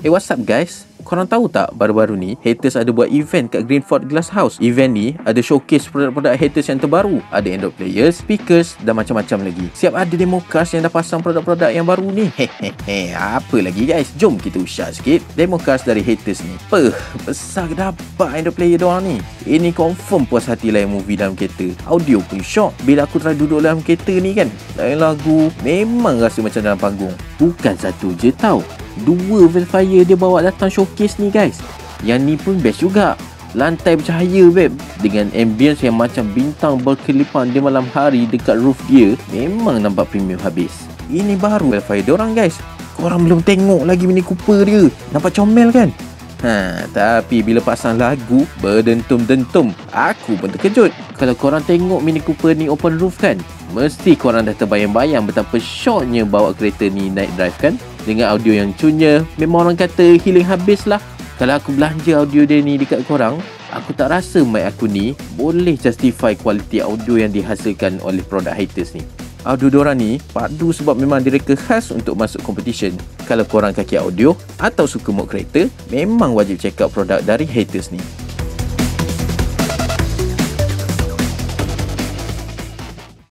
What's up guys? Korang tahu tak baru-baru ni Haters ada buat event kat Greenford Glasshouse. Event ni ada showcase produk-produk Haters yang terbaru. Ada Android players, speakers dan macam-macam lagi. Siap ada democast yang dah pasang produk-produk yang baru ni. Apa lagi guys? Jom kita usah sikit democast dari Haters ni. Besar ke dapat Android player diorang ni. Ini confirm puas hati layan movie dalam kereta. Audio pun shock. Bila aku try duduk dalam kereta ni kan, lain lagu memang rasa macam dalam panggung. Bukan satu je tau, 2 Velfire dia bawa datang showcase ni guys. Yang ni pun best juga. Lantai bercahaya beb, dengan ambience yang macam bintang berkelipan di malam hari dekat roof dia. Memang nampak premium habis. Ini baru Velfire diorang guys. Korang belum tengok lagi Mini Cooper dia. Nampak comel kan? Tapi bila pasang lagu berdentum-dentum, aku pun terkejut. Kalau korang tengok Mini Cooper ni open roof kan, mesti korang dah terbayang-bayang betapa syoknya bawa kereta ni night drive kan. Dengan audio yang cunya, memang orang kata healing habis lah. Kalau aku belanja audio dia ni dekat korang, aku tak rasa mic aku ni boleh justify kualiti audio yang dihasilkan oleh produk Haters ni. Audio diorang ni padu sebab memang direka khas untuk masuk competition. Kalau korang kaki audio atau suka mod kereta, memang wajib check out produk dari Haters ni.